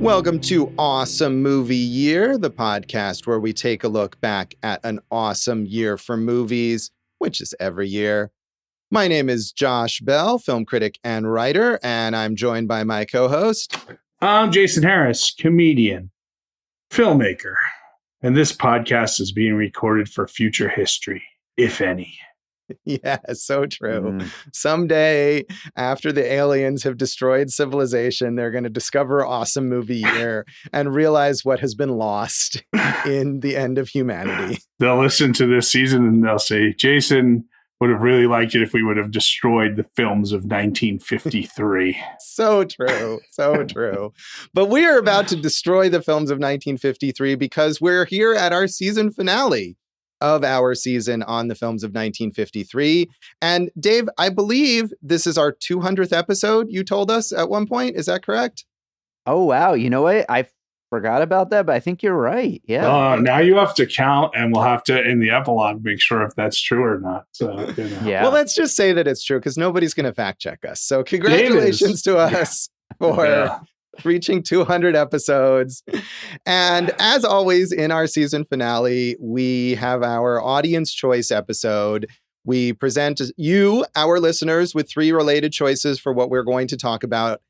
Welcome to Awesome Movie Year, the podcast where we take a look back at an awesome year for movies, which is every year. My name is Josh Bell, film critic and writer, and I'm joined by my co-host. I'm Jason Harris, comedian, filmmaker, and this podcast is being recorded for future history, if any. Yeah, so true. Someday, after the aliens have destroyed civilization, they're going to discover Awesome Movie Year and realize what has been lost in the end of humanity. They'll listen to this season and they'll say, Jason would have really liked it if we would have destroyed the films of 1953. So true. So true. But we are about to destroy the films of 1953 because we're here at our season finale of our season on the films of 1953. And Dave, I believe this is our 200th episode, you told us at one point. Is that correct? Oh, wow. You know what? I forgot about that, but I think you're right. Yeah. Now you have to count, and we'll have to, in the epilogue, make sure if that's true or not. So, Yeah. Well, let's just say that it's true because nobody's going to fact check us. So congratulations to us for reaching 200 episodes. And as always, in our season finale, we have our audience choice episode. We present you, our listeners, with 3 related choices for what we're going to talk about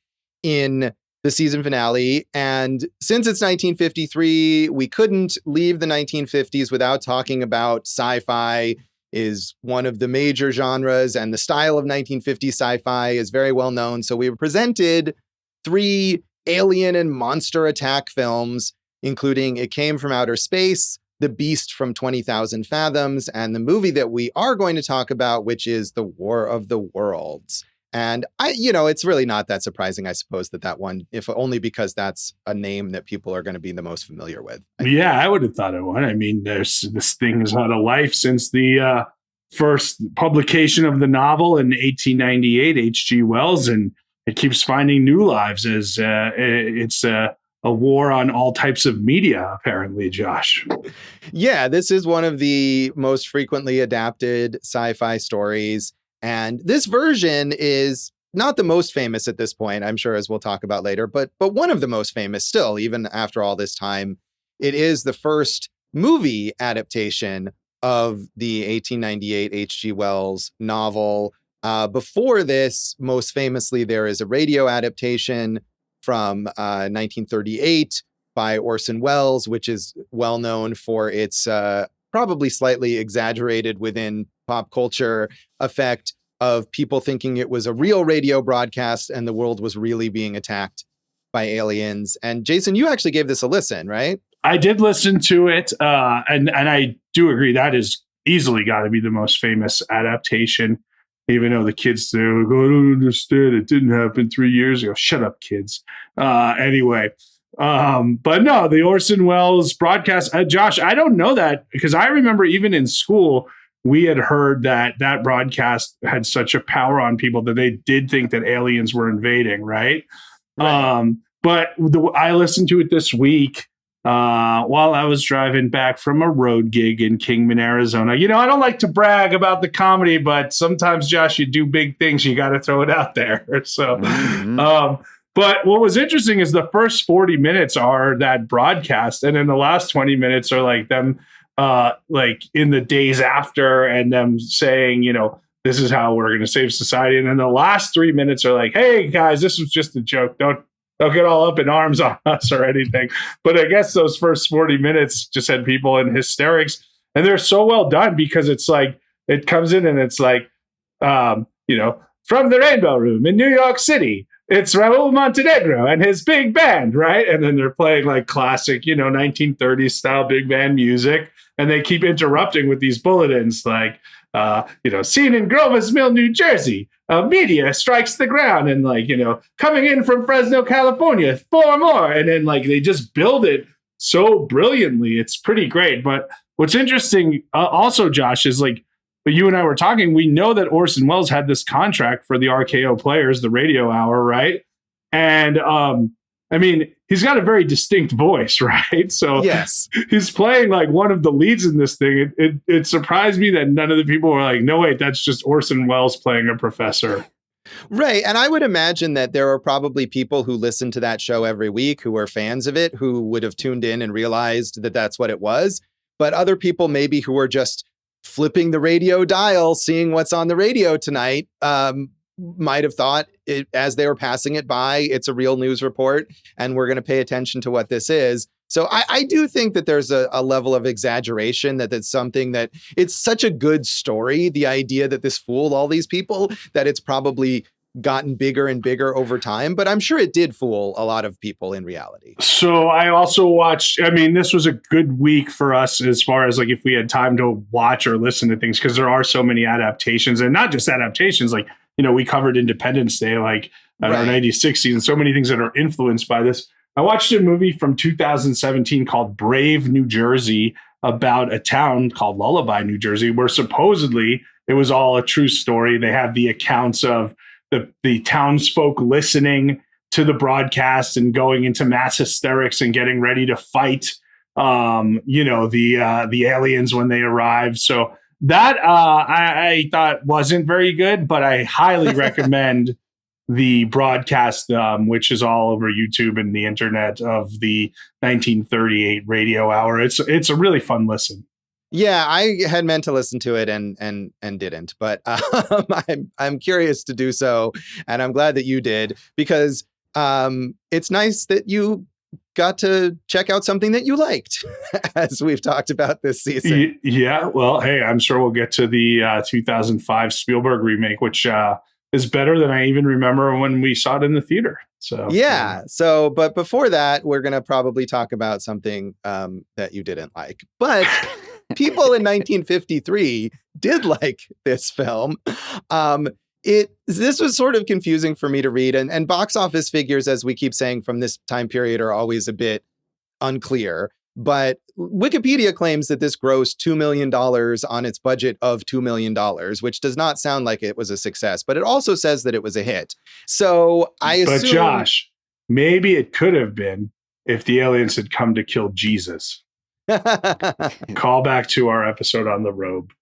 in the season finale. And since it's 1953, we couldn't leave the 1950s without talking about sci-fi is one of the major genres, and the style of 1950s sci-fi is very well known. So we presented 3 alien and monster attack films, including It Came from Outer Space, The Beast from 20,000 Fathoms, and the movie that we are going to talk about, which is The War of the Worlds. And it's really not that surprising, I suppose, that one, if only because that's a name that people are going to be the most familiar with. I would have thought it would. I mean, this thing has had a life since the first publication of the novel in 1898, H.G. Wells, and it keeps finding new lives as it's a war on all types of media, apparently, Josh. Yeah, this is one of the most frequently adapted sci-fi stories. And this version is not the most famous at this point, I'm sure, as we'll talk about later, but one of the most famous still, even after all this time. It is the first movie adaptation of the 1898 H.G. Wells novel. Before this, most famously, there is a radio adaptation from 1938 by Orson Welles, which is well known for its probably slightly exaggerated within pop culture effect of people thinking it was a real radio broadcast and the world was really being attacked by aliens. And Jason, you actually gave this a listen, right? I did listen to it, and I do agree that is easily got to be the most famous adaptation. Even though the kids say, I don't understand, it didn't happen 3 years ago. Shut up, kids. Anyway, but no, the Orson Welles broadcast, Josh, I don't know that because I remember even in school, we had heard that broadcast had such a power on people that they did think that aliens were invading, right? But I listened to it this week while I was driving back from a road gig in Kingman, Arizona. I don't like to brag about the comedy, but sometimes, Josh, you do big things. You got to throw it out there. So, but what was interesting is the first 40 minutes are that broadcast. And then the last 20 minutes are like them, like in the days after, and them saying, this is how we're going to save society. And then the last 3 minutes are like, hey, guys, this was just a joke. Don't get all up in arms on us or anything. But I guess those first 40 minutes just had people in hysterics. And they're so well done because it's like, it comes in and it's like, from the Rainbow Room in New York City, it's Raul Montenegro and his big band, right? And then they're playing like classic, 1930s style big band music. And they keep interrupting with these bulletins like, seen in Grover's Mill, New Jersey, meteor strikes the ground, and coming in from Fresno, California, 4 more. And then they just build it so brilliantly. It's pretty great. But what's interesting also, Josh, is you and I were talking, we know that Orson Welles had this contract for the RKO Players, the radio hour, right? And he's got a very distinct voice, right? So yes, he's playing one of the leads in this thing. It surprised me that none of the people were like, no, wait, that's just Orson Welles playing a professor. Right. And I would imagine that there are probably people who listen to that show every week who are fans of it, who would have tuned in and realized that that's what it was. But other people maybe who are just flipping the radio dial, seeing what's on the radio tonight, might have thought it, as they were passing it by, it's a real news report and we're going to pay attention to what this is. So I do think that there's a level of exaggeration, that that's something that it's such a good story, the idea that this fooled all these people, that it's probably gotten bigger and bigger over time. But I'm sure it did fool a lot of people in reality. So I also watched, I mean, this was a good week for us as far as like if we had time to watch or listen to things, because there are so many adaptations, and not just adaptations, like, you know, we covered Independence Day, like our 96 season, so many things that are influenced by this. I watched a movie from 2017 called Brave, New Jersey, about a town called Lullaby, New Jersey, where supposedly it was all a true story. They have the accounts of the townsfolk listening to the broadcast and going into mass hysterics and getting ready to fight, the aliens when they arrive. So that I thought wasn't very good, but I highly recommend the broadcast, which is all over YouTube and the internet, of the 1938 radio hour. It's a really fun listen. Yeah, I had meant to listen to it and didn't, but I'm curious to do so, and I'm glad that you did, because it's nice that you got to check out something that you liked, as we've talked about this season. Yeah, well, hey, I'm sure we'll get to the 2005 Spielberg remake, which is better than I even remember when we saw it in the theater. So yeah. So, but before that, we're going to probably talk about something that you didn't like. But people in 1953 did like this film. This was sort of confusing for me to read, and box office figures, as we keep saying, from this time period are always a bit unclear. But Wikipedia claims that this grossed $2 million on its budget of $2 million, which does not sound like it was a success, but it also says that it was a hit. So I assume... But Josh, maybe it could have been if the aliens had come to kill Jesus. Call back to our episode on the robe.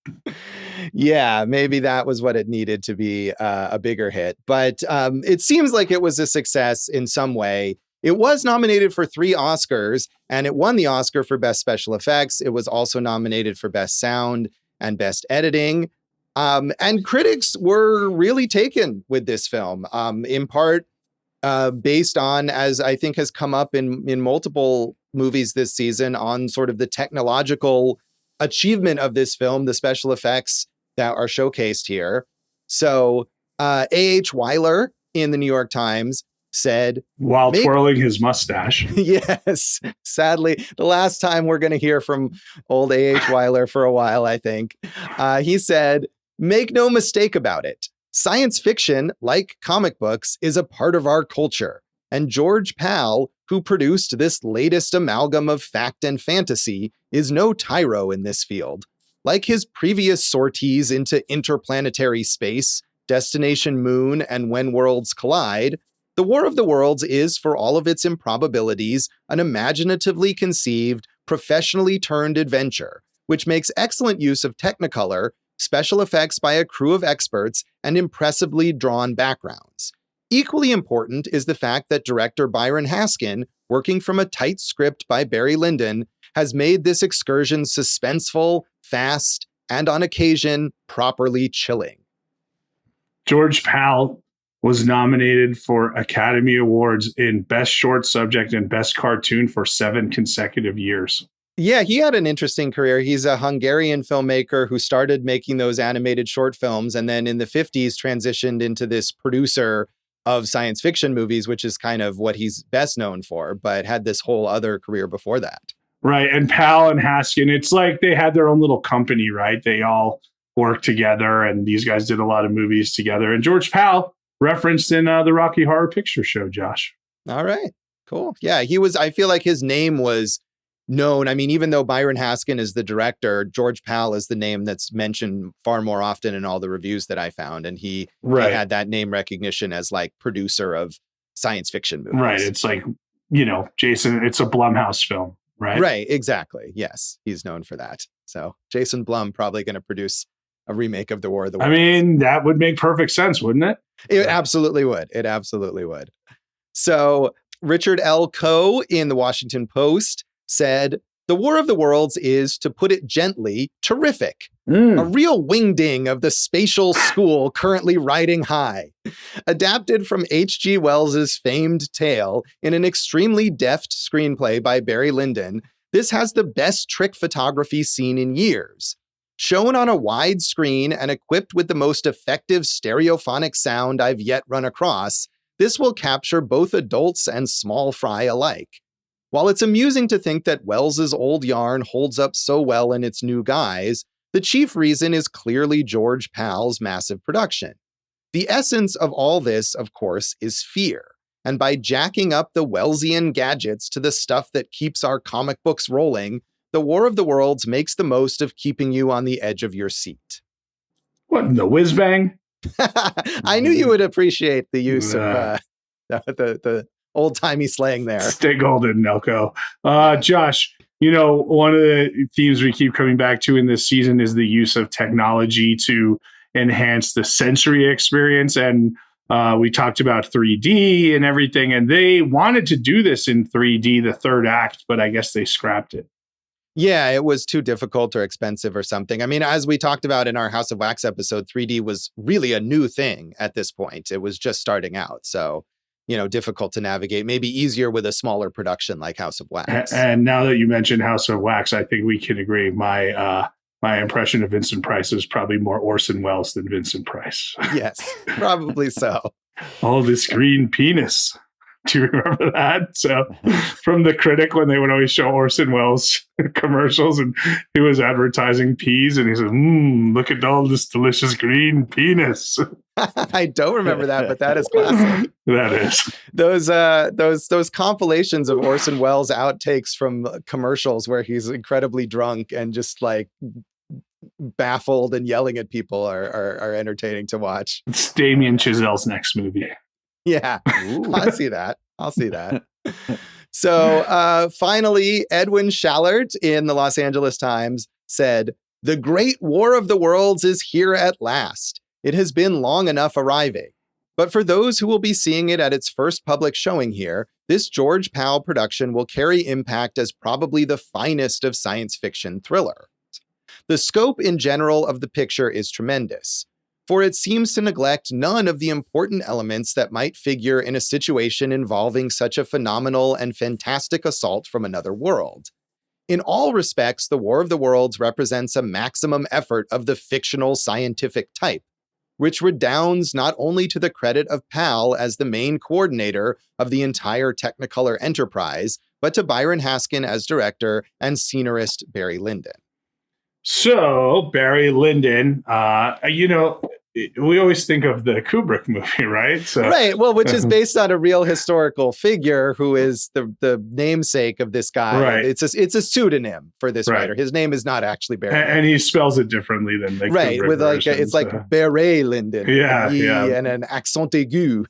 Yeah, maybe that was what it needed to be a bigger hit. But it seems like it was a success in some way. It was nominated for 3 Oscars, and it won the Oscar for Best Special Effects. It was also nominated for Best Sound and Best Editing. And critics were really taken with this film, in part based on, as I think has come up in multiple movies this season, on sort of the technological achievement of this film, the special effects that are showcased here. So A.H. Weiler in the New York Times said, while twirling his mustache. Yes. Sadly, the last time we're going to hear from old A.H. Weiler for a while, I think. He said, "Make no mistake about it. Science fiction, like comic books, is a part of our culture. And George Pal, who produced this latest amalgam of fact and fantasy, is no tyro in this field. Like his previous sorties into interplanetary space, Destination Moon, and When Worlds Collide, The War of the Worlds is, for all of its improbabilities, an imaginatively conceived, professionally turned adventure, which makes excellent use of Technicolor, special effects by a crew of experts, and impressively drawn backgrounds. Equally important is the fact that director Byron Haskin, working from a tight script by Barré Lyndon, has made this excursion suspenseful, fast, and on occasion, properly chilling." George Pal was nominated for Academy Awards in Best Short Subject and Best Cartoon for 7 consecutive years. Yeah, he had an interesting career. He's a Hungarian filmmaker who started making those animated short films, and then in the 50s transitioned into this producer of science fiction movies, which is kind of what he's best known for, but had this whole other career before that. Right. And Pal and Haskin, it's like they had their own little company, right? They all worked together, and these guys did a lot of movies together. And George Pal referenced in the Rocky Horror Picture Show, Josh. All right, cool. Yeah, he was, I feel like his name was known. I mean, even though Byron Haskin is the director, George Pal is the name that's mentioned far more often in all the reviews that I found. And he had that name recognition as like producer of science fiction movies. Right. It's like, Jason, it's a Blumhouse film, right? Right. Exactly. Yes. He's known for that. So Jason Blum probably going to produce a remake of The War of the Worlds. I mean, that would make perfect sense, wouldn't it? It absolutely would. It absolutely would. So Richard L. Coe in the Washington Post said, "The War of the Worlds is, to put it gently, terrific. A real wingding of the spatial school currently riding high. Adapted from H.G. Wells's famed tale in an extremely deft screenplay by Barré Lyndon, this has the best trick photography seen in years. Shown on a wide screen and equipped with the most effective stereophonic sound I've yet run across, this will capture both adults and small fry alike. While it's amusing to think that Wells's old yarn holds up so well in its new guise, the chief reason is clearly George Pal's massive production. The essence of all this, of course, is fear. And by jacking up the Wellsian gadgets to the stuff that keeps our comic books rolling, The War of the Worlds makes the most of keeping you on the edge of your seat." What in the whiz bang? I knew you would appreciate the use of the old-timey slang there. Stay golden, Nelco. Josh, one of the themes we keep coming back to in this season is the use of technology to enhance the sensory experience. And we talked about 3D and everything, and they wanted to do this in 3D, the third act, but I guess they scrapped it. Yeah, it was too difficult or expensive or something. I mean, as we talked about in our House of Wax episode, 3D was really a new thing at this point. It was just starting out. So, difficult to navigate, maybe easier with a smaller production like House of Wax. And now that you mentioned House of Wax, I think we can agree my impression of Vincent Price is probably more Orson Welles than Vincent Price. Yes, probably so. Oh, this green penis. Do you remember that? So from The Critic, when they would always show Orson Welles commercials and he was advertising peas and he said, look at all this delicious green penis. I don't remember that, but that is classic. That is. Those compilations of Orson Welles outtakes from commercials where he's incredibly drunk and just like baffled and yelling at people are entertaining to watch. It's Damien Chazelle's next movie. Yeah, I'll see that. So finally, Edwin Shallert in the Los Angeles Times said, "The Great War of the Worlds is here at last. It has been long enough arriving. But for those who will be seeing it at its first public showing here, this George Pal production will carry impact as probably the finest of science fiction thrillers. The scope in general of the picture is tremendous, for it seems to neglect none of the important elements that might figure in a situation involving such a phenomenal and fantastic assault from another world. In all respects, The War of the Worlds represents a maximum effort of the fictional scientific type, which redounds not only to the credit of Pal as the main coordinator of the entire Technicolor enterprise, but to Byron Haskin as director and scenarist Barré Lyndon." So Barré Lyndon, we always think of the Kubrick movie, right? So, right. Well, which is based on a real historical figure who is the namesake of this guy. Right. It's a pseudonym for this writer. His name is not actually Barré. And he spells it differently than the Kubrick with version, it's like Barré Lyndon. Yeah. And an accent aigu.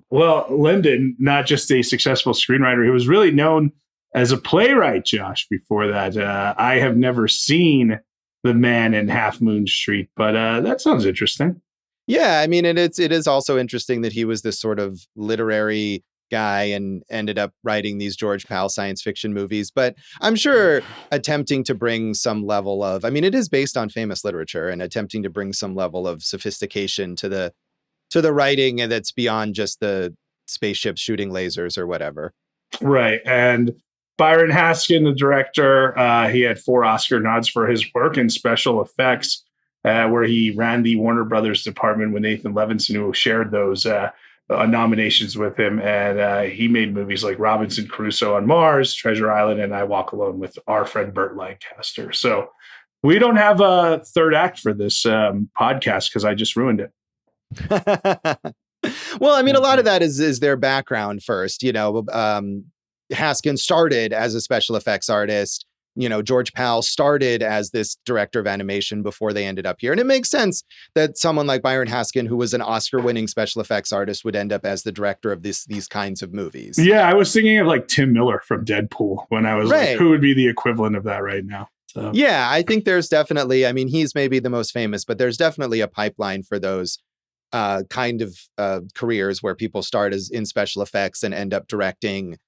Well, Lyndon, not just a successful screenwriter, he was really known as a playwright, Josh, before that. I have never seen The Man in Half Moon Street, but that sounds interesting. Yeah, I mean, it is also interesting that he was this sort of literary guy and ended up writing these George Pal science fiction movies. But I'm sure attempting to bring some level of, I mean, it is based on famous literature, and attempting to bring some level of sophistication to the writing that's beyond just the spaceships shooting lasers or whatever. Right. And Byron Haskin, the director, he had 4 Oscar nods for his work in special effects, where he ran the Warner Brothers department with Nathan Levinson, who shared those nominations with him. And he made movies like Robinson Crusoe on Mars, Treasure Island, and I Walk Alone with our friend Burt Lancaster. So we don't have a third act for this podcast because I just ruined it. Well, I mean, a lot of that is their background first. Haskin started as a special effects artist. George Pal started as this director of animation before they ended up here. And it makes sense that someone like Byron Haskin, who was an Oscar-winning special effects artist, would end up as the director of these kinds of movies. Yeah, I was thinking of like Tim Miller from Deadpool when I was like, who would be the equivalent of that right now? So. Yeah, I think there's definitely, I mean, he's maybe the most famous, but there's definitely a pipeline for those kind of careers where people start as in special effects and end up directing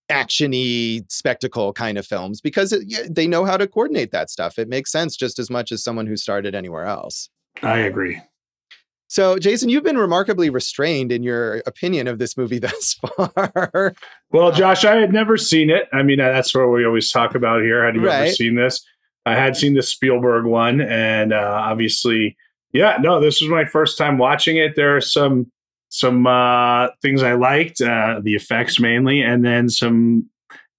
action-y spectacle kind of films because they know how to coordinate that stuff. It makes sense just as much as someone who started anywhere else. I agree. So, Jason, you've been remarkably restrained in your opinion of this movie thus far. Well, Josh, I had never seen it. I mean, that's what we always talk about here. Had you ever seen this? I had seen the Spielberg one, and obviously, this was my first time watching it. There are some things I liked, the effects mainly, and then some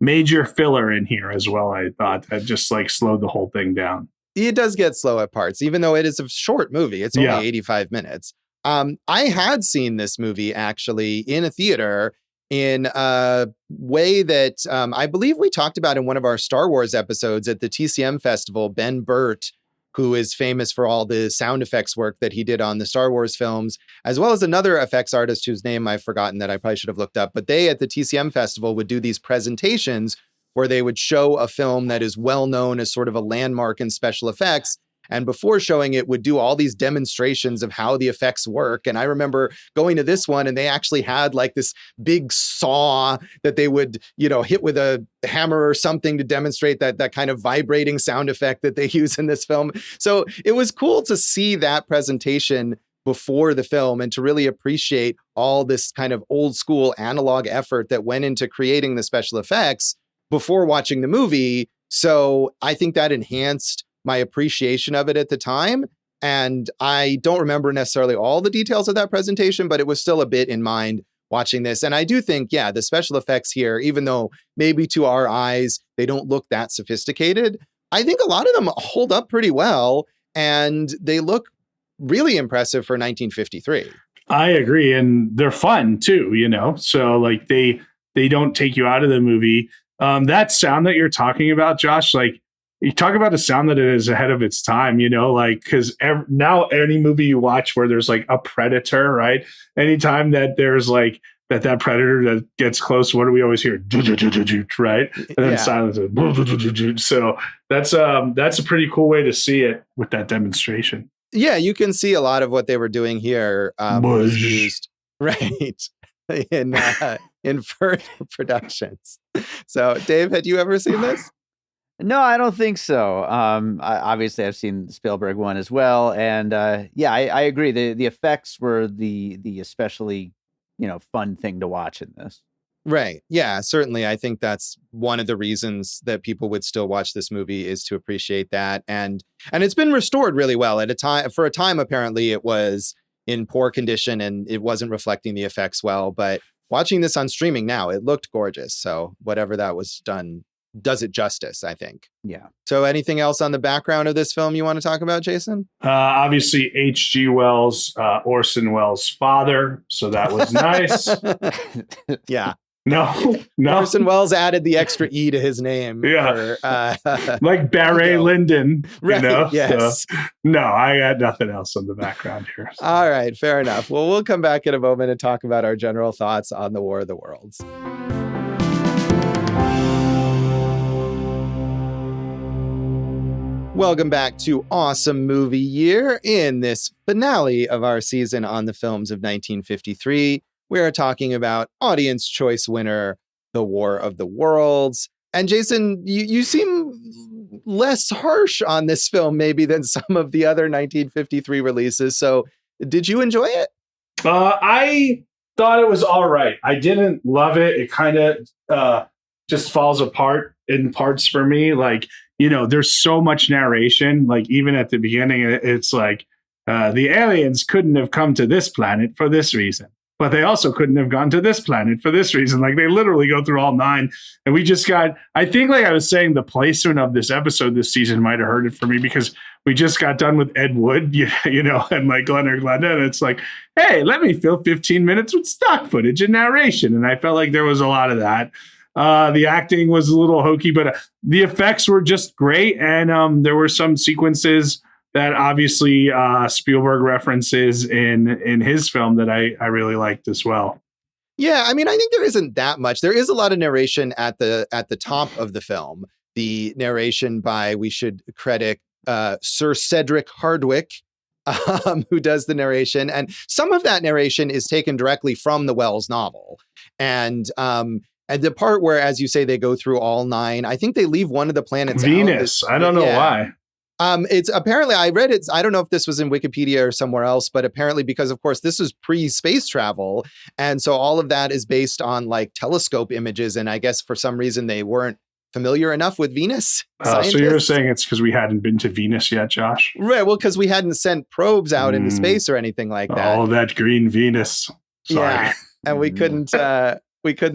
major filler in here as well. I thought that just like slowed the whole thing down. It does get slow at parts, even though it is a short movie. It's only 85 minutes. I had seen this movie actually in a theater in a way that I believe we talked about in one of our Star Wars episodes at the TCM Festival. Ben Burt, who is famous for all the sound effects work that he did on the Star Wars films, as well as another effects artist whose name I've forgotten that I probably should have looked up. But they at the TCM Festival would do these presentations where they would show a film that is well known as sort of a landmark in special effects. And before showing it, would do all these demonstrations of how the effects work. And I remember going to this one and they actually had like this big saw that they would, hit with a hammer or something to demonstrate that kind of vibrating sound effect that they use in this film. So it was cool to see that presentation before the film and to really appreciate all this kind of old school analog effort that went into creating the special effects before watching the movie. So I think that enhanced my appreciation of it at the time. And I don't remember necessarily all the details of that presentation, but it was still a bit in mind watching this. And I do think, the special effects here, even though maybe to our eyes, they don't look that sophisticated, I think a lot of them hold up pretty well. And they look really impressive for 1953. I agree. And they're fun too, so like they don't take you out of the movie. That sound that you're talking about, Josh, like you talk about a sound that is ahead of its time, like, because now any movie you watch where there's like a predator, right? Anytime that there's like that predator that gets close, what do we always hear? Right? And then silence. So that's a pretty cool way to see it with that demonstration. Yeah, you can see a lot of what they were doing here was used, right, in further productions. So, Dave, had you ever seen this? No, I don't think so. Obviously, I've seen the Spielberg one as well, and I agree. The effects were the especially fun thing to watch in this. Right. Yeah, certainly. I think that's one of the reasons that people would still watch this movie is to appreciate that, and it's been restored really well at a time. For a time, apparently, it was in poor condition and it wasn't reflecting the effects well. But watching this on streaming now, it looked gorgeous. So whatever that was done does it justice, I think. Yeah. So anything else on the background of this film you want to talk about, Jason? Obviously, H.G. Wells, Orson Welles' father. So that was nice. Yeah. No. Orson Welles added the extra E to his name. Yeah. Like Barré Lyndon. Right. Yes. So, no, I got nothing else on the background here. So. All right. Fair enough. Well, we'll come back in a moment and talk about our general thoughts on The War of the Worlds. Welcome back to Awesome Movie Year. In this finale of our season on the films of 1953, we are talking about Audience Choice winner, The War of the Worlds. And Jason, you seem less harsh on this film maybe than some of the other 1953 releases. So did you enjoy it? I thought it was all right. I didn't love it. It kind of just falls apart in parts for me. Like, there's so much narration. Like even at the beginning, it's like the aliens couldn't have come to this planet for this reason, but they also couldn't have gone to this planet for this reason. Like they literally go through all 9. And we just I think like I was saying, the placement of this episode this season might have hurt it for me because we just got done with Ed Wood, and like Leonard Glenda. And it's like, hey, let me fill 15 minutes with stock footage and narration. And I felt like there was a lot of that. The acting was a little hokey, but the effects were just great. And there were some sequences that obviously Spielberg references in his film that I really liked as well. Yeah, I mean, I think there isn't that much. There is a lot of narration at the top of the film. the narration by, we should credit Sir Cedric Hardwicke, who does the narration. And some of that narration is taken directly from the Wells novel. And the part where, as you say, they go through all 9, I think they leave one of the planets Venus. out. I don't know why. It's apparently, I read it, I don't know if this was in Wikipedia or somewhere else, but apparently because, of course, this is pre-space travel. And so all of that is based on like telescope images. And I guess for some reason they weren't familiar enough with Venus. So you're saying it's because we hadn't been to Venus yet, Josh? Right. Well, because we hadn't sent probes out into space or anything like that. Oh, that green Venus. Sorry. Yeah. And we couldn't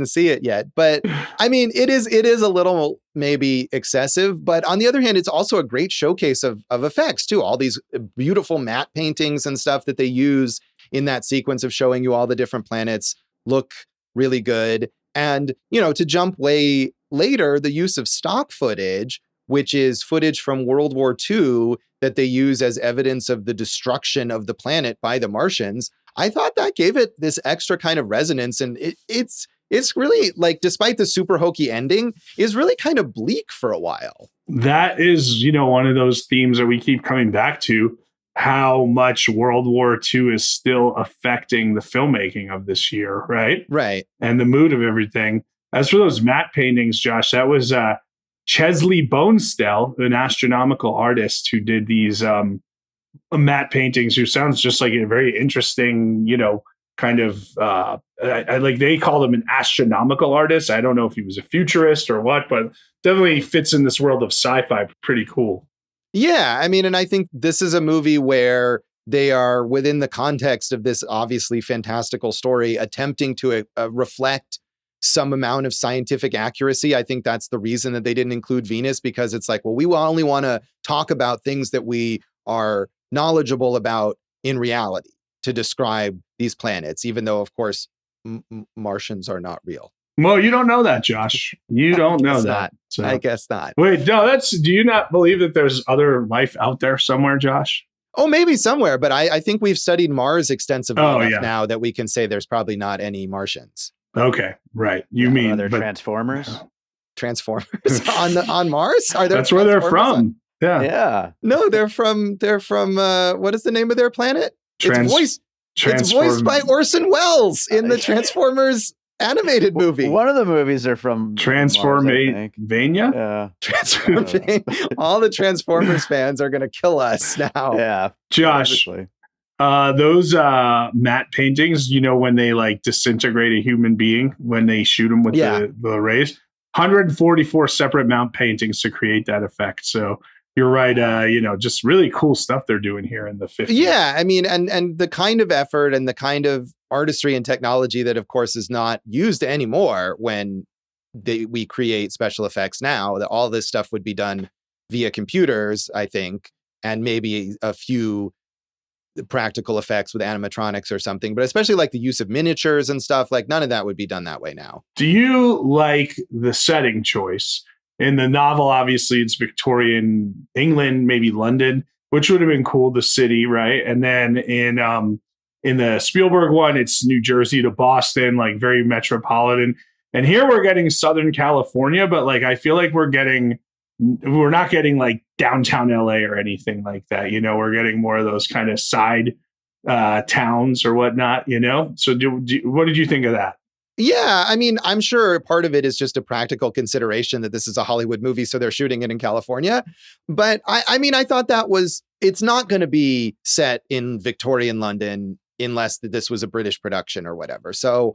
see it yet. But I mean, it is a little maybe excessive, but on the other hand, it's also a great showcase of effects too. All these beautiful matte paintings and stuff that they use in that sequence of showing you all the different planets look really good. And, to jump way later, the use of stock footage, which is footage from World War II that they use as evidence of the destruction of the planet by the Martians, I thought that gave it this extra kind of resonance. And it's really, like, despite the super hokey ending, is really kind of bleak for a while. That is, one of those themes that we keep coming back to, how much World War II is still affecting the filmmaking of this year, right? Right. And the mood of everything. As for those matte paintings, Josh, that was Chesley Bonestell, an astronomical artist who did these matte paintings, who sounds just like a very interesting, kind of, like they call him an astronomical artist. I don't know if he was a futurist or what, but definitely fits in this world of sci-fi. Pretty cool. Yeah, I mean, and I think this is a movie where they are, within the context of this obviously fantastical story, attempting to reflect some amount of scientific accuracy. I think that's the reason that they didn't include Venus, because it's like, well, we only want to talk about things that we are knowledgeable about in reality to describe these planets, even though, of course, Martians are not real. Well, you don't know that, Josh. You don't know that. So. I guess not. Wait, no, do you not believe that there's other life out there somewhere, Josh? Oh, maybe somewhere, but I think we've studied Mars extensively enough now that we can say there's probably not any Martians. Okay, right. You mean other Transformers? Transformers on Mars? Are there? That's where they're from. Yeah. No, they're from what is the name of their planet? It's voiced by Orson Welles in the Transformers animated movie. One of the movies are from Transformavania. All the Transformers fans are going to kill us now. Yeah, Josh. Those matte paintings, when they like disintegrate a human being when they shoot them with the rays, 144 separate matte paintings to create that effect. So you're right. Just really cool stuff they're doing here in the 50s. Yeah, I mean, and the kind of effort and the kind of artistry and technology that, of course, is not used anymore when we create special effects now. That all this stuff would be done via computers, I think, and maybe a few practical effects with animatronics or something. But especially like the use of miniatures and stuff, like none of that would be done that way now. Do you like the setting choice? In the novel, obviously, it's Victorian England, maybe London, which would have been cool, the city, right? And then in the Spielberg one, it's New Jersey to Boston, like very metropolitan. And here we're getting Southern California, but like I feel like we're not getting like downtown LA or anything like that. We're getting more of those kind of side towns or whatnot, So what did you think of that? Yeah, I mean, I'm sure part of it is just a practical consideration that this is a Hollywood movie, so they're shooting it in California. But I mean, I thought it's not going to be set in Victorian London unless this was a British production or whatever. So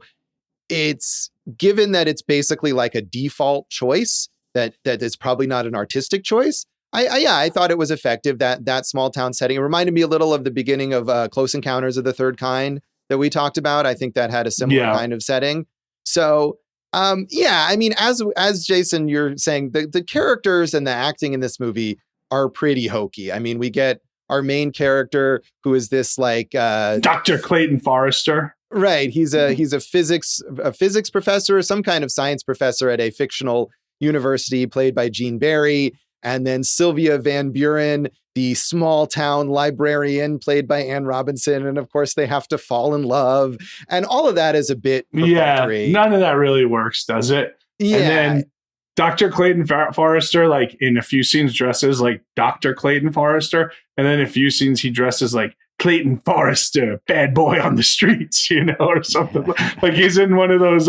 it's given that it's basically like a default choice that is probably not an artistic choice. I thought it was effective, that small town setting. It reminded me a little of the beginning of Close Encounters of the Third Kind that we talked about. I think that had a similar kind of setting. So, I mean, as Jason, you're saying, the characters and the acting in this movie are pretty hokey. I mean, we get our main character, who is this like Dr. Clayton Forrester. Right. He's a physics professor, or some kind of science professor at a fictional university, played by Gene Barry. And then Sylvia Van Buren, the small town librarian, played by Anne Robinson. And of course, they have to fall in love. And all of that is a bit perfunctory. Yeah, none of that really works, does it? Yeah. And then Dr. Clayton Forrester, like in a few scenes dresses like Dr. Clayton Forrester, and then in a few scenes he dresses like Clayton Forrester, bad boy on the streets, or something. Like he's in one of those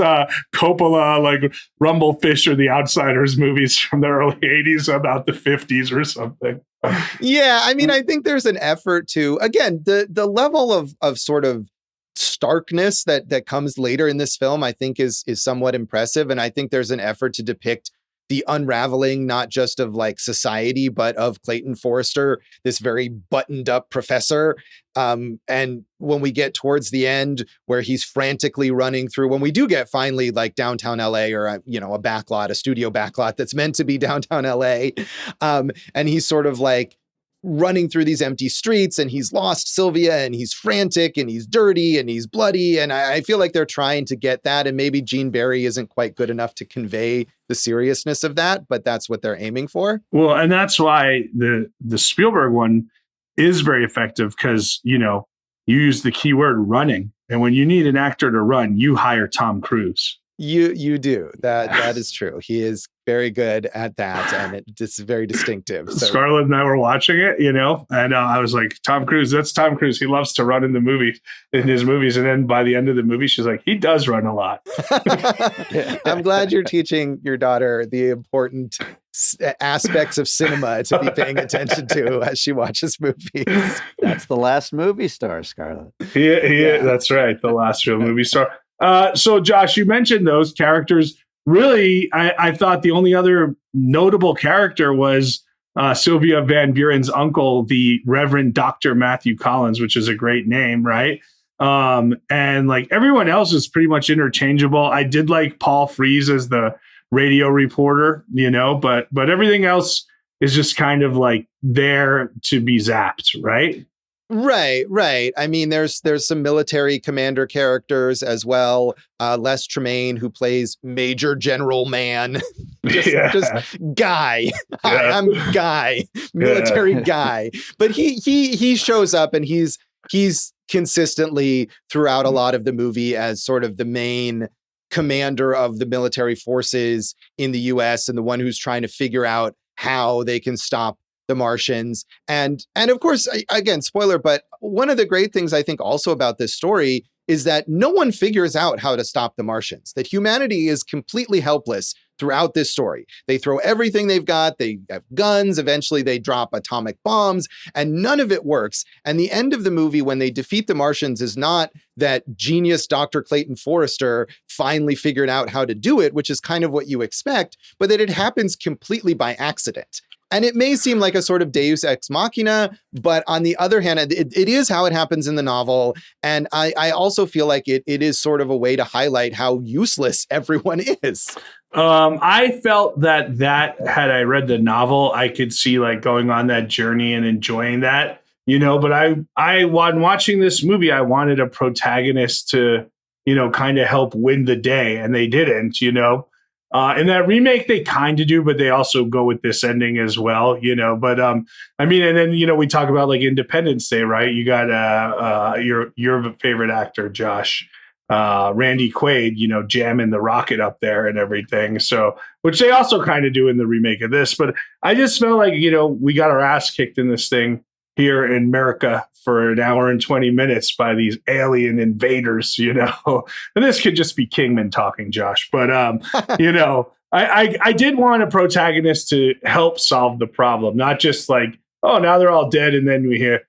Coppola, like Rumblefish or The Outsiders movies from the early 80s about the 50s or something. Yeah, I mean, I think there's an effort to, again, the level of sort of starkness that comes later in this film, I think is somewhat impressive. And I think there's an effort to depict the unraveling, not just of like society, but of Clayton Forrester, this very buttoned up professor. And when we get towards the end where he's frantically running through, when we do get finally like downtown LA or, a backlot, a studio backlot that's meant to be downtown LA. And he's sort of like running through these empty streets and he's lost Sylvia and he's frantic and he's dirty and he's bloody. And I feel like they're trying to get that. And maybe Gene Barry isn't quite good enough to convey the seriousness of that, but that's what they're aiming for. Well, and that's why the Spielberg one is very effective because, you use the keyword running. And when you need an actor to run, you hire Tom Cruise. You do. That is true. He is very good at that, and it's very distinctive. So. Scarlett and I were watching it, and I was like, Tom Cruise, that's Tom Cruise. He loves to run in his movies. And then by the end of the movie, she's like, he does run a lot. I'm glad you're teaching your daughter the important aspects of cinema to be paying attention to as she watches movies. That's the last movie star, Scarlett. Yeah, that's right. The last real movie star. So, Josh, you mentioned those characters. Really, I thought the only other notable character was Sylvia Van Buren's uncle, the Reverend Dr. Matthew Collins, which is a great name, right? And like everyone else is pretty much interchangeable. I did like Paul Frees as the radio reporter, but everything else is just kind of like there to be zapped, right? Right. I mean, there's some military commander characters as well. Les Tremayne, who plays Major General Man, just guy. Hi, I'm Guy, military guy. But he shows up and he's consistently throughout a lot of the movie as sort of the main commander of the military forces in the U.S. and the one who's trying to figure out how they can stop the Martians. And of course, again, spoiler, but one of the great things I think also about this story is that no one figures out how to stop the Martians, that humanity is completely helpless throughout this story. They throw everything they've got. They have guns. Eventually they drop atomic bombs and none of it works. And the end of the movie when they defeat the Martians is not that genius Dr. Clayton Forrester finally figured out how to do it, which is kind of what you expect, but that it happens completely by accident. And it may seem like a sort of deus ex machina, but on the other hand, it is how it happens in the novel. And I also feel like it is sort of a way to highlight how useless everyone is. I felt that had I read the novel, I could see like going on that journey and enjoying that, but I when watching this movie, I wanted a protagonist to, kind of help win the day. And they didn't, in that remake, they kind of do, but they also go with this ending as well, But I mean, and then we talk about like Independence Day, right? You got your favorite actor, Josh, Randy Quaid, jamming the rocket up there and everything. So, which they also kind of do in the remake of this. But I just felt like we got our ass kicked in this thing here in America for an hour and 20 minutes by these alien invaders, and this could just be Kingman talking, Josh. But, I did want a protagonist to help solve the problem, not just like, oh, now they're all dead. And then we hear,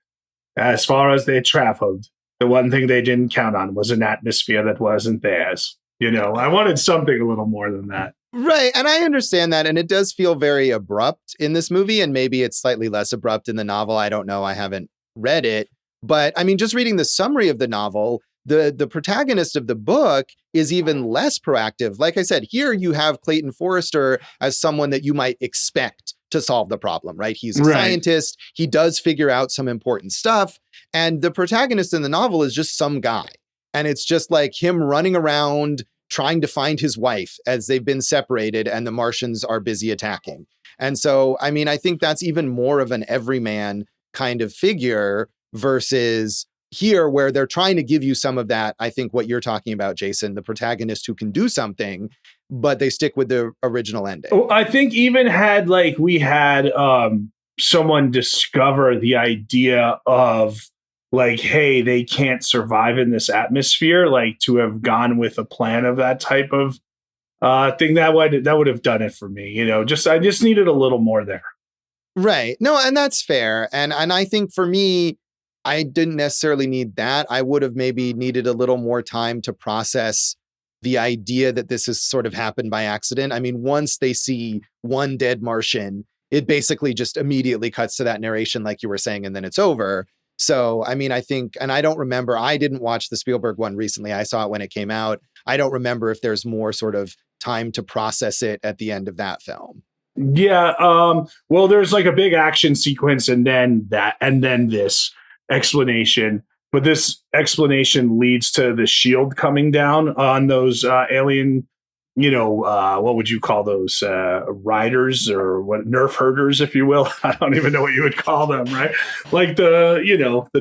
as far as they traveled, the one thing they didn't count on was an atmosphere that wasn't theirs. I wanted something a little more than that. Right. And I understand that. And it does feel very abrupt in this movie. And maybe it's slightly less abrupt in the novel. I don't know. I haven't read it. But I mean, just reading the summary of the novel, the protagonist of the book is even less proactive. Like I said, here you have Clayton Forrester as someone that you might expect to solve the problem, right? He's a scientist. He does figure out some important stuff. And the protagonist in the novel is just some guy. And it's just like him running around trying to find his wife as they've been separated and the Martians are busy attacking. And so, I mean, I think that's even more of an everyman kind of figure versus here where they're trying to give you some of that, I think what you're talking about, Jason, the protagonist who can do something, but they stick with the original ending. I think even had like we had someone discover the idea of like, hey, they can't survive in this atmosphere, like to have gone with a plan of that type of thing, that would have done it for me. You know, I just needed a little more there. Right. No, and that's fair. And I think for me, I didn't necessarily need that. I would have maybe needed a little more time to process the idea that this has sort of happened by accident. I mean, once they see one dead Martian, it basically just immediately cuts to that narration, like you were saying, and then it's over. So, I mean, I think, and I don't remember, I didn't watch the Spielberg one recently. I saw it when it came out. I don't remember if there's more sort of time to process it at the end of that film. Yeah. Well, there's like a big action sequence and then this explanation. But this explanation leads to the shield coming down on those alien, what would you call those riders or what, nerf herders, if you will? I don't even know what you would call them, right? Like the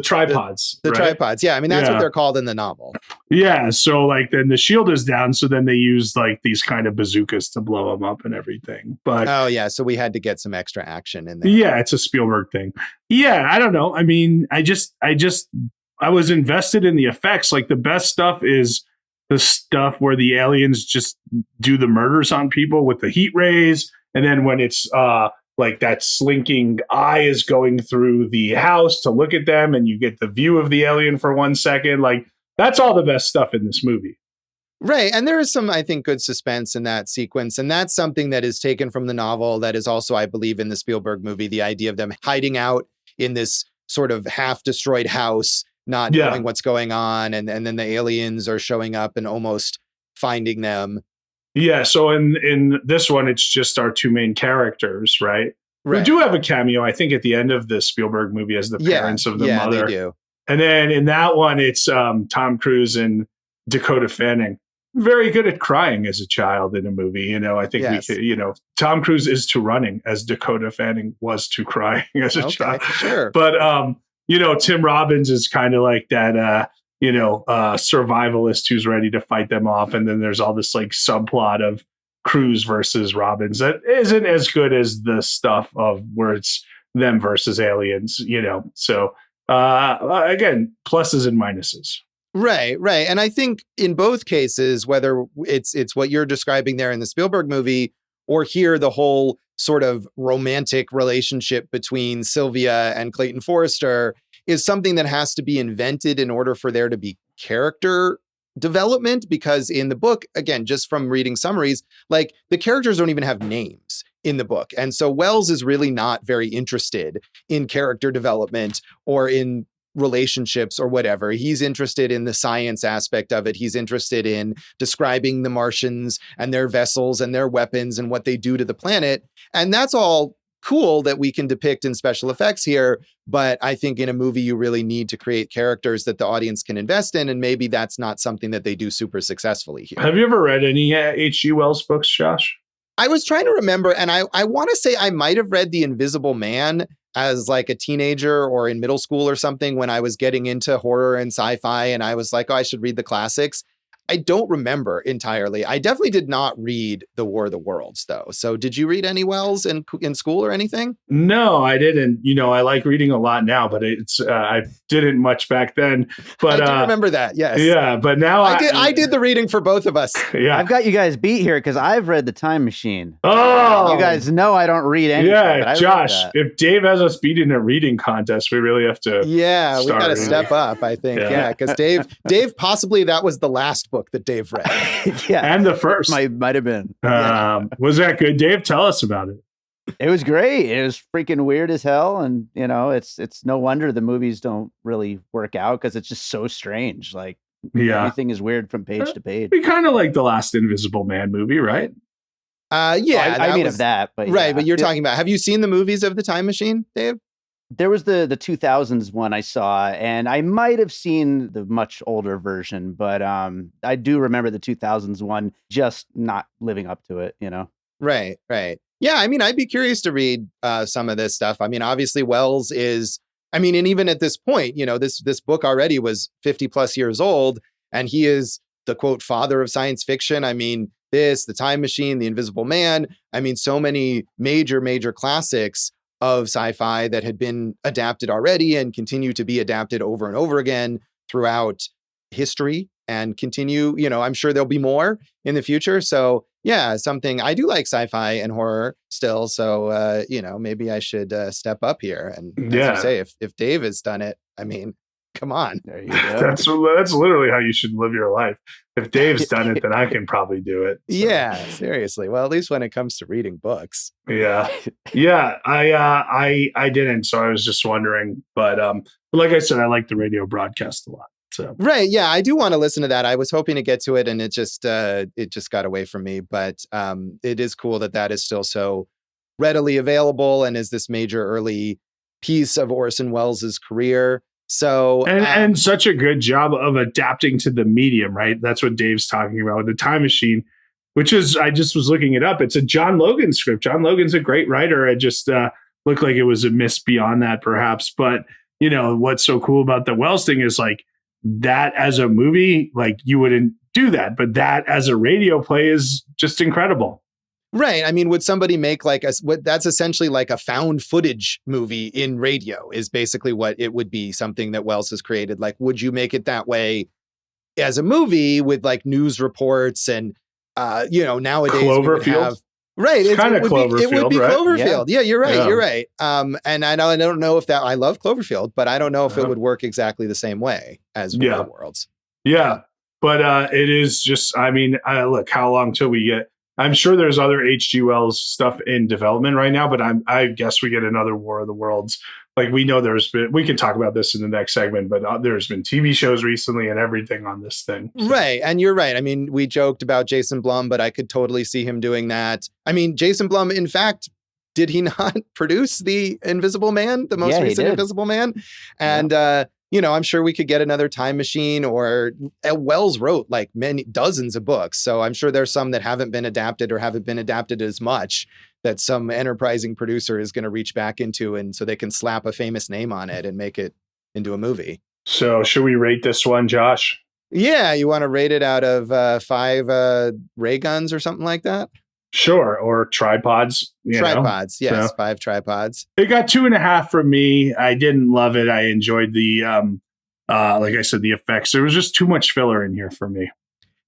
tripods. The right? tripods. Yeah. I mean, that's what they're called in the novel. Yeah. So like then the shield is down. So then they use like these kind of bazookas to blow them up and everything. But oh, yeah. So we had to get some extra action in there. Yeah. It's a Spielberg thing. Yeah. I don't know. I mean, I was invested in the effects. Like the best stuff is the stuff where the aliens just do the murders on people with the heat rays. And then when it's like that slinking eye is going through the house to look at them and you get the view of the alien for 1 second, like that's all the best stuff in this movie. Right. And there is some, I think, good suspense in that sequence. And that's something that is taken from the novel that is also, I believe, in the Spielberg movie, the idea of them hiding out in this sort of half destroyed house, not knowing what's going on. And then the aliens are showing up and almost finding them. Yeah. So in this one, it's just our two main characters, right? We do have a cameo, I think, at the end of the Spielberg movie as the parents of the mother. Yeah, they do. And then in that one, it's Tom Cruise and Dakota Fanning. Very good at crying as a child in a movie. I think we could, Tom Cruise is to running as Dakota Fanning was to crying as a child. Sure. But, Tim Robbins is kind of like that, survivalist who's ready to fight them off. And then there's all this like subplot of Cruise versus Robbins that isn't as good as the stuff of where it's them versus aliens, So again, pluses and minuses. Right. And I think in both cases, whether it's what you're describing there in the Spielberg movie or here, the whole sort of romantic relationship between Sylvia and Clayton Forrester is something that has to be invented in order for there to be character development. Because in the book, again, just from reading summaries, like the characters don't even have names in the book. And so Wells is really not very interested in character development or in relationships or whatever. He's interested in the science aspect of it. He's interested in describing the Martians and their vessels and their weapons and what they do to the planet. And that's all cool that we can depict in special effects here. But I think in a movie, you really need to create characters that the audience can invest in. And maybe that's not something that they do super successfully here. Have you ever read any H.G. Wells books, Josh? I was trying to remember, and I want to say I might have read The Invisible Man as like a teenager or in middle school or something when I was getting into horror and sci-fi, and I was like, oh, I should read the classics. I don't remember entirely. I definitely did not read The War of the Worlds, though. So did you read any Wells in school or anything? No, I didn't. I like reading a lot now, but I didn't much back then. But I do remember that, yes. Yeah, but now I did the reading for both of us. Yeah, I've got you guys beat here because I've read The Time Machine. Oh! You guys know I don't read anything. Yeah, Josh, if Dave has us beat in a reading contest, we really have to we got to step up, I think. Yeah, because Dave, possibly that was the last book that Dave read. And the first might have been. Was that good, Dave? Tell us about it. It was great. It was freaking weird as hell, and it's no wonder the movies don't really work out because it's just so strange. Like everything is weird from page to page. We kind of like the last Invisible Man movie, right? I mean of that, but right. But you're talking about. Have you seen the movies of The Time Machine, Dave? There was the 2000s one I saw, and I might have seen the much older version, but I do remember the 2000s one just not living up to it, Right. Yeah, I mean, I'd be curious to read some of this stuff. I mean, obviously, Wells is I mean, and even at this point, this book already was 50 plus years old, and he is the quote father of science fiction. I mean, The Time Machine, The Invisible Man. I mean, so many major classics of sci-fi that had been adapted already and continue to be adapted over and over again throughout history and continue, I'm sure there'll be more in the future. So yeah, I do like sci-fi and horror still. So, maybe I should step up here. And as you say, if Dave has done it, I mean, come on. There you go. That's literally how you should live your life. If Dave's done it, then I can probably do it. So. Yeah, seriously. Well, at least when it comes to reading books. Yeah. I didn't. So I was just wondering, but like I said, I like the radio broadcast a lot. So. Right. Yeah, I do want to listen to that. I was hoping to get to it, and it just got away from me. But it is cool that is still so readily available and is this major early piece of Orson Welles' career. So and such a good job of adapting to the medium, right? That's what Dave's talking about with The Time Machine, which is, I just was looking it up. It's a John Logan script. John Logan's a great writer. It just looked like it was a miss beyond that, perhaps. But what's so cool about the Welles thing is like, that as a movie, like you wouldn't do that, but that as a radio play is just incredible. Right. I mean, would somebody make that's essentially like a found footage movie in radio is basically what it would be, something that Welles has created. Like, would you make it that way as a movie with like news reports and, nowadays Cloverfield? Right. It's kind of Cloverfield, it would be right? Cloverfield. Yeah, you're right. Yeah. You're right. And I don't know if I love Cloverfield, but I don't know if it would work exactly the same way as War of the Worlds. Yeah. But it is just, I mean, look, how long till we get, I'm sure there's other H.G. Wells stuff in development right now, but I guess we get another War of the Worlds. Like we know we can talk about this in the next segment, but there's been TV shows recently and everything on this thing. So. Right. And you're right. I mean, we joked about Jason Blum, but I could totally see him doing that. I mean, Jason Blum, in fact, did he not produce The Invisible Man, the most recent Invisible Man? And, I'm sure we could get another Time Machine, or Wells wrote like dozens of books. So I'm sure there's some that haven't been adapted or haven't been adapted as much that some enterprising producer is going to reach back into, and so they can slap a famous name on it and make it into a movie. So should we rate this one, Josh? Yeah. You want to rate it out of 5 ray guns or something like that? Sure. Or tripods. Tripods. Yes. So 5 tripods. It got 2.5 from me. I didn't love it. I enjoyed the, like I said, the effects. There was just too much filler in here for me.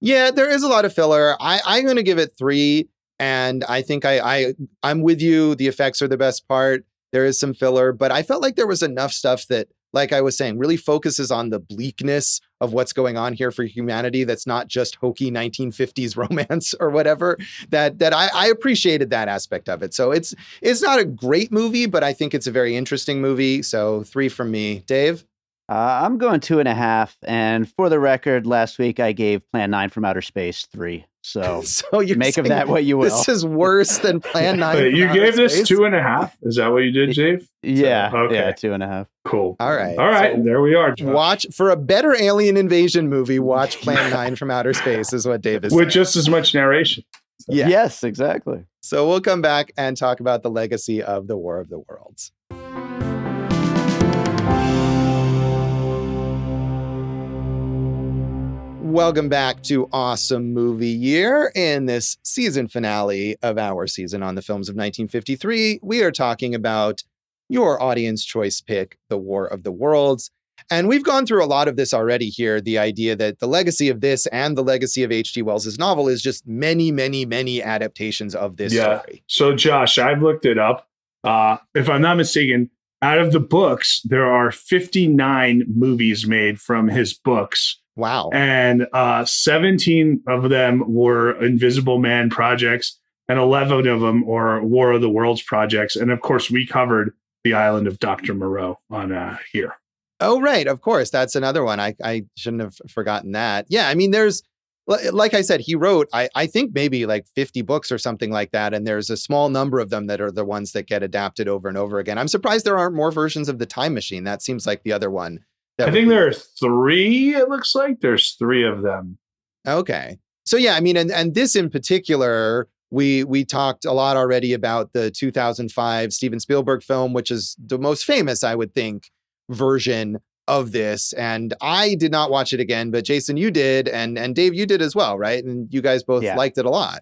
Yeah, there is a lot of filler. I'm going to give it 3. And I think I'm with you. The effects are the best part. There is some filler, but I felt like there was enough stuff that, like I was saying, really focuses on the bleakness of what's going on here for humanity. That's not just hokey 1950s romance or whatever. That I appreciated that aspect of it. So it's not a great movie, but I think it's a very interesting movie. So 3 from me. Dave? I'm going 2.5. And for the record, last week I gave Plan 9 from Outer Space 3. So you make of that what you will. This is worse than Plan 9. Wait, you gave this 2.5? Is that what you did, Dave? Yeah. So, okay. Yeah, 2.5. Cool. All right. So there we are. Josh. Watch for a better alien invasion movie. Watch Plan 9 from Outer Space is what Dave is saying. With just as much narration. So. Yeah. Yes, exactly. So we'll come back and talk about the legacy of the War of the Worlds. Welcome back to Awesome Movie Year. In this season finale of our season on the films of 1953, we are talking about your audience choice pick, The War of the Worlds. And we've gone through a lot of this already here, the idea that the legacy of this and the legacy of H.G. Wells' novel is just many adaptations of this story. So, Josh, I've looked it up. If I'm not mistaken, out of the books, there are 59 movies made from his books. Wow. And 17 of them were Invisible Man projects, and 11 of them are War of the Worlds projects. And of course, we covered The Island of Dr. Moreau on here. Oh, right. Of course. That's another one. I shouldn't have forgotten that. Yeah. I mean, there's, like I said, he wrote, I think maybe like 50 books or something like that. And there's a small number of them that are the ones that get adapted over and over again. I'm surprised there aren't more versions of The Time Machine. That seems like the other one. I think there are 3, it looks like. There's 3 of them. Okay. So, yeah, I mean, and this in particular, we talked a lot already about the 2005 Steven Spielberg film, which is the most famous, I would think, version of this. And I did not watch it again, but Jason, you did, and Dave, you did as well, right? And you guys both liked it a lot.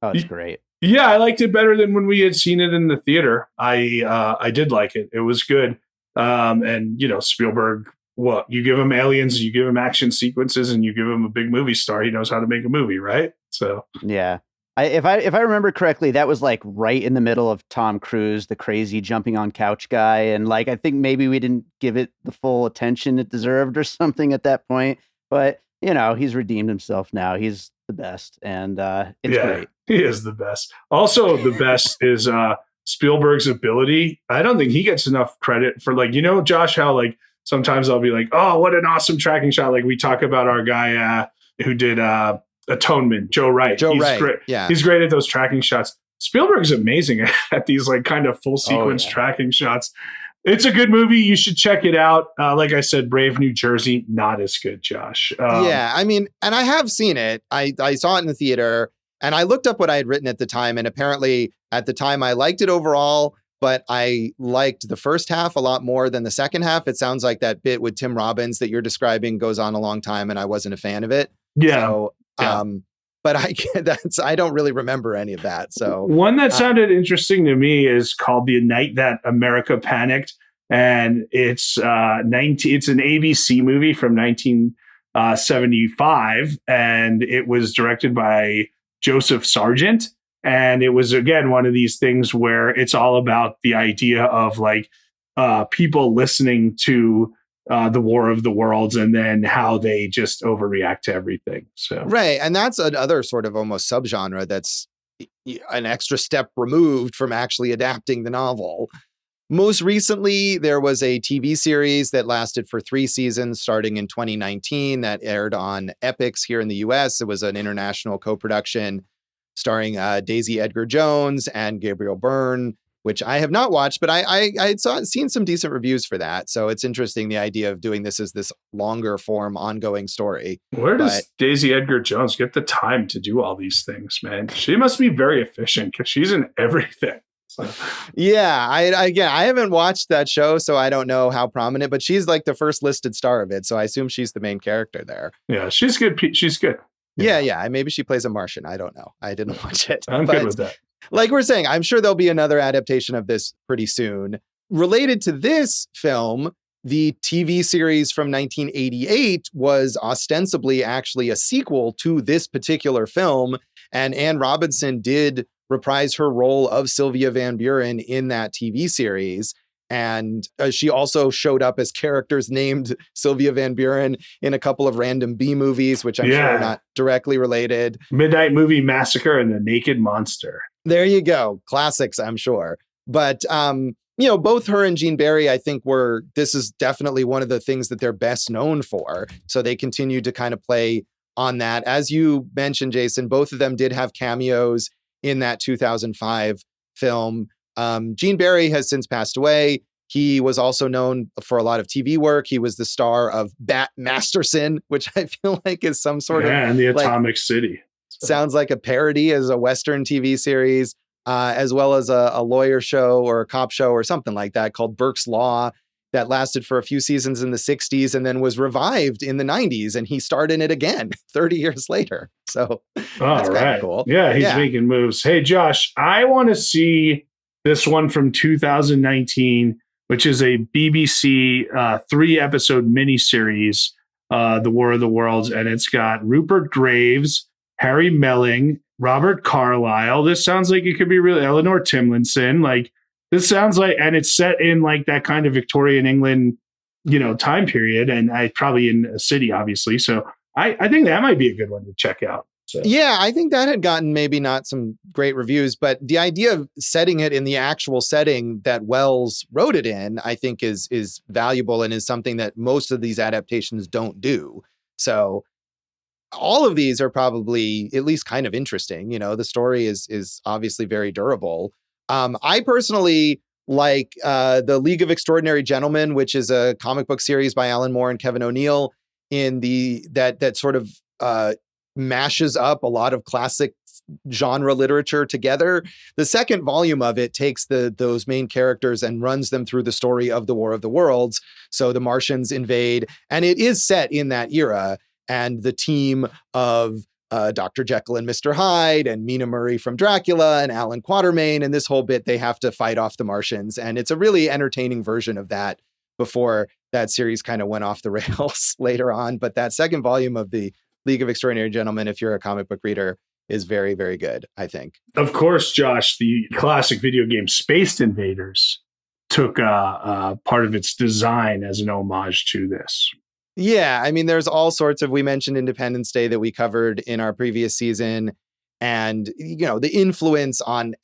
Oh, it's great. Yeah, I liked it better than when we had seen it in the theater. I did like it. It was good. And Spielberg, you give him aliens, you give him action sequences, and you give him a big movie star. He knows how to make a movie, right? So yeah. If I remember correctly, that was like right in the middle of Tom Cruise, the crazy jumping on couch guy. And like, I think maybe we didn't give it the full attention it deserved or something at that point. But, he's redeemed himself now. He's the best. And it's great. He is the best. Also, the best is Spielberg's ability. I don't think he gets enough credit for Josh, how sometimes I'll be like, oh, what an awesome tracking shot. Like we talk about our guy who did Atonement, Joe Wright. He's great. Yeah. He's great at those tracking shots. Spielberg's amazing at these kind of full sequence tracking shots. It's a good movie. You should check it out. Like I said, Brave New Jersey, not as good, Josh. I mean, and I have seen it. I saw it in the theater, and I looked up what I had written at the time, and apparently at the time I liked it overall, but I liked the first half a lot more than the second half. It sounds like that bit with Tim Robbins that you're describing goes on a long time, and I wasn't a fan of it. Yeah. So, but I don't really remember any of that. So one that sounded interesting to me is called The Night That America Panicked. And it's it's an ABC movie from 1975. And it was directed by Joseph Sargent. And it was, again, one of these things where it's all about the idea of people listening to the War of the Worlds and then how they just overreact to everything. So right. And that's another sort of almost subgenre that's an extra step removed from actually adapting the novel. Most recently, there was a TV series that lasted for 3 seasons starting in 2019 that aired on Epix here in the US. It was an international co-production starring Daisy Edgar Jones and Gabriel Byrne, which I have not watched, but I had seen some decent reviews for that. So it's interesting, the idea of doing this as this longer form ongoing story. Where does Daisy Edgar Jones get the time to do all these things, man? She must be very efficient because she's in everything. So. Yeah, I haven't watched that show, so I don't know how prominent, but she's like the first listed star of it. So I assume she's the main character there. Yeah, she's good. She's good. Yeah. Maybe she plays a Martian. I don't know. I didn't watch it. I'm good with that. Like we're saying, I'm sure there'll be another adaptation of this pretty soon. Related to this film, the TV series from 1988 was ostensibly actually a sequel to this particular film. And Anne Robinson did reprise her role of Sylvia Van Buren in that TV series. And she also showed up as characters named Sylvia Van Buren in a couple of random B movies, which I'm sure are not directly related. Midnight Movie Massacre and The Naked Monster. There you go. Classics, I'm sure. But, both her and Gene Barry, I think this is definitely one of the things that they're best known for. So they continue to kind of play on that. As you mentioned, Jason, both of them did have cameos in that 2005 film. Gene Barry has since passed away. He was also known for a lot of TV work. He was the star of Bat Masterson, which I feel like is some sort of... and The Atomic City. Sounds like a parody as a Western TV series, as well as a lawyer show or a cop show or something like that called Burke's Law that lasted for a few seasons in the 60s and then was revived in the 90s. And he starred in it again 30 years later. So that's kind of cool. Yeah, he's making moves. Hey, Josh, I want to see this one from 2019, which is a BBC 3-episode miniseries, The War of the Worlds. And it's got Rupert Graves, Harry Melling, Robert Carlyle. This sounds like it could be really Eleanor Timlinson. This sounds like, and it's set in that kind of Victorian England, time period, and probably in a city, obviously. So I think that might be a good one to check out. So. Yeah, I think that had gotten maybe not some great reviews, but the idea of setting it in the actual setting that Wells wrote it in, I think is valuable and is something that most of these adaptations don't do. So all of these are probably at least kind of interesting. The story is obviously very durable. I personally like the League of Extraordinary Gentlemen, which is a comic book series by Alan Moore and Kevin O'Neill that sort of mashes up a lot of classic genre literature together. The second volume of it takes those main characters and runs them through the story of the War of the Worlds. So the Martians invade, and it is set in that era. And the team of Dr. Jekyll and Mr. Hyde and Mina Murray from Dracula and Alan Quatermain and this whole bit, they have to fight off the Martians. And it's a really entertaining version of that before that series kind of went off the rails later on. But that second volume of the League of Extraordinary Gentlemen, if you're a comic book reader, is very, very good, I think. Of course, Josh, the classic video game Space Invaders took part of its design as an homage to this. Yeah, I mean, there's all sorts of, we mentioned Independence Day that we covered in our previous season. And, you know, the influence on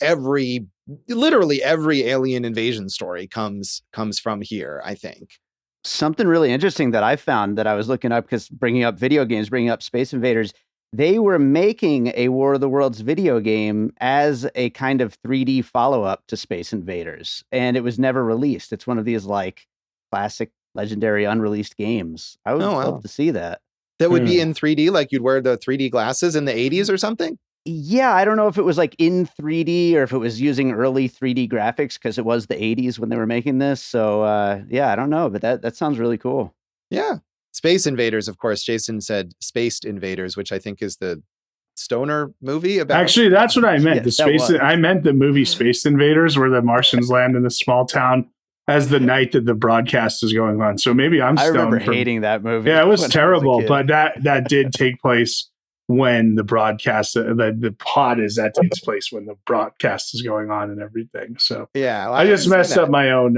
literally every alien invasion story comes from here, I think. Something really interesting that I found that I was looking up, because bringing up video games, bringing up Space Invaders, they were making a War of the Worlds video game as a kind of 3D follow-up to Space Invaders. And it was never released. It's one of these like classic, legendary, unreleased games. I would love to see that. That would be in 3D, like you'd wear the 3D glasses in the 80s or something? Yeah, I don't know if it was like in 3D or if it was using early 3D graphics, because it was the 80s when they were making this. So yeah, I don't know, but that sounds really cool. Yeah. Space Invaders, of course. Jason said Spaced Invaders, which I think is the stoner movie about. Actually, that's what I meant. Yeah, I meant the movie Space Invaders, where the Martians land in this small town as the night that the broadcast is going on. So maybe I'm stoned. I remember hating that movie. Yeah, it was terrible, but that did take place when the broadcast, the pod is that takes place when the broadcast is going on and everything. So yeah, well, I just messed up my own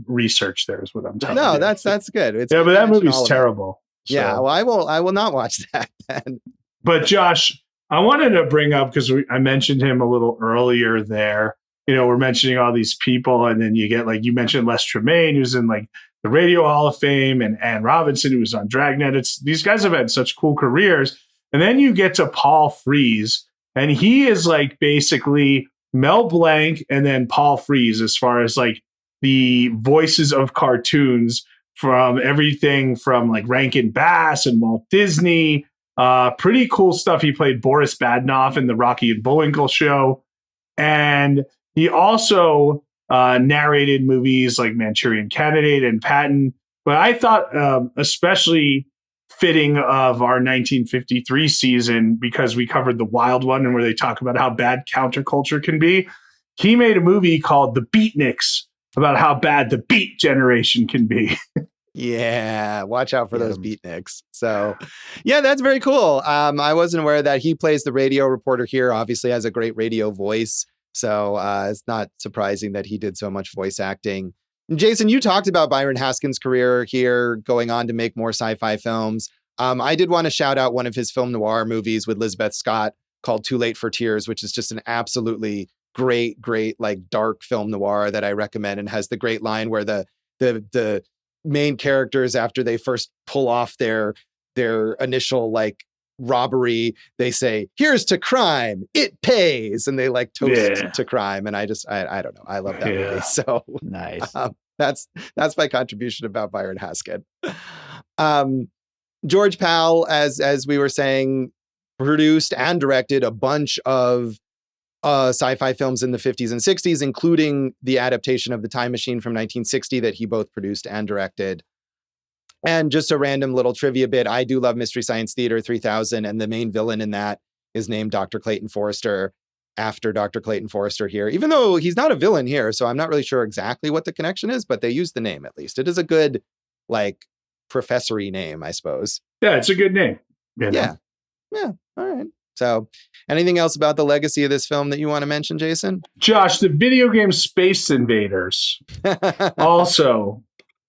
research. There is what I'm telling you. No, that's good. It's but that movie's terrible. So. Yeah, well, I will not watch that then. But Josh, I wanted to bring up, because I mentioned him a little earlier there. You know, we're mentioning all these people, and then you get, like, you mentioned Les Tremayne, who's in like the Radio Hall of Fame, and Anne Robinson, who was on Dragnet. These guys have had such cool careers. And then you get to Paul Frees, and he is like basically Mel Blanc and then Paul Frees as far as like the voices of cartoons, from everything from like Rankin Bass and Walt Disney. Pretty cool stuff. He played Boris Badenoff in the Rocky and Bullwinkle show. And he also narrated movies like Manchurian Candidate and Patton. But I thought especially fitting of our 1953 season, because we covered the Wild One and where they talk about how bad counterculture can be. He made a movie called The Beatniks about how bad the Beat Generation can be. Yeah, watch out for those beatniks. So, yeah, that's very cool. I wasn't aware that he plays the radio reporter here. Obviously, has a great radio voice. So it's not surprising that he did so much voice acting. And Jason, you talked about Byron Haskin's career here, going on to make more sci-fi films. I did want to shout out one of his film noir movies with Lisbeth Scott called Too Late for Tears, which is just an absolutely great, like dark film noir that I recommend, and has the great line where the main characters, after they first pull off their initial like robbery, they say, "Here's to crime, it pays," and they like toast to crime. And I don't know, I love that movie. So nice. That's my contribution about Byron Haskin. George Pal, as we were saying, produced and directed a bunch of sci-fi films in the 50s and 60s, including the adaptation of The Time Machine from 1960 that he both produced and directed. And just a random little trivia bit, I do love Mystery Science Theater 3000, and the main villain in that is named Dr. Clayton Forrester, after Dr. Clayton Forrester here, even though he's not a villain here, so I'm not really sure exactly what the connection is, but they use the name at least. It is a good, like, professory name, I suppose. Yeah, it's a good name. Yeah. All right. So anything else about the legacy of this film that you want to mention, Jason? Josh, the video game Space Invaders also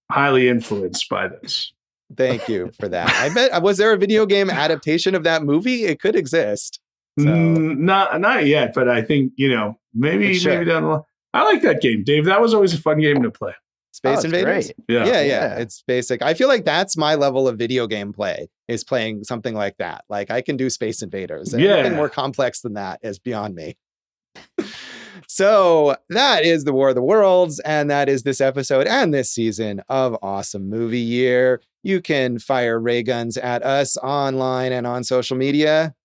highly influenced by this. Thank you for that. I bet, was there a video game adaptation of that movie? It could exist. So. Not yet, but I think, maybe down the line. I like that game, Dave. That was always a fun game to play. Space Invaders? Yeah. It's basic. I feel like that's my level of video game play, is playing something like that. Like, I can do Space Invaders. Anything more complex than that is beyond me. So that is the War of the Worlds, and that is this episode and this season of Awesome Movie Year. You can fire ray guns at us online and on social media.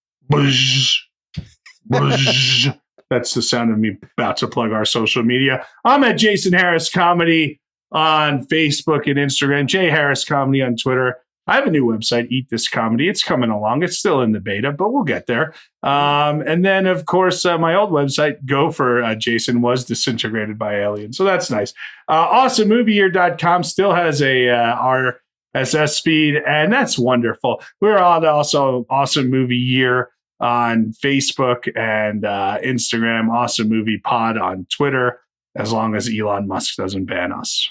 That's the sound of me about to plug our social media. I'm at Jason Harris Comedy on Facebook and Instagram, J Harris Comedy on Twitter. I have a new website, Eat This Comedy. It's coming along. It's still in the beta, but we'll get there. And then, of course, my old website, Gopher, Jason, was disintegrated by aliens. So that's nice. AwesomeMovieYear.com still has a RSS feed, and that's wonderful. We're on also Awesome Movie Year on Facebook and Instagram, Awesome Movie Pod on Twitter, as long as Elon Musk doesn't ban us.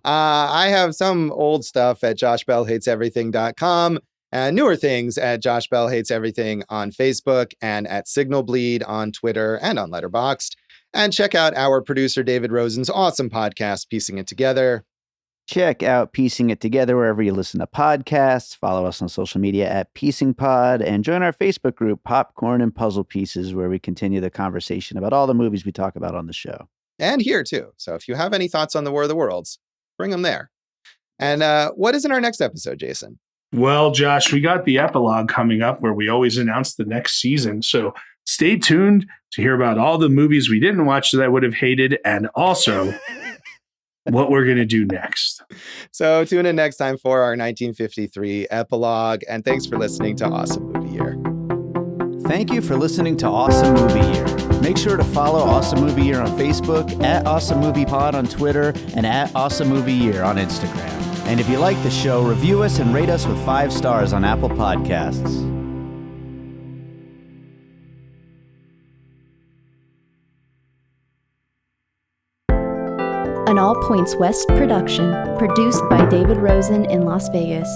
I have some old stuff at joshbellhateseverything.com and newer things at Josh Bell Hates Everything on Facebook and at Signal Bleed on Twitter and on Letterboxd. And check out our producer David Rosen's awesome podcast, Piecing It Together. Check out Piecing It Together wherever you listen to podcasts. Follow us on social media at Piecing Pod and join our Facebook group, Popcorn and Puzzle Pieces, where we continue the conversation about all the movies we talk about on the show. And here too. So if you have any thoughts on the War of the Worlds, bring them there. And what is in our next episode, Jason? Well, Josh, we got the epilogue coming up where we always announce the next season. So stay tuned to hear about all the movies we didn't watch that I would have hated and also what we're going to do next. So tune in next time for our 1953 epilogue. And thanks for listening to Awesome Movie Year. Thank you for listening to Awesome Movie Year. Make sure to follow Awesome Movie Year on Facebook, at Awesome Movie Pod on Twitter, and at Awesome Movie Year on Instagram. And if you like the show, review us and rate us with 5 stars on Apple Podcasts. An All Points West production, produced by David Rosen in Las Vegas.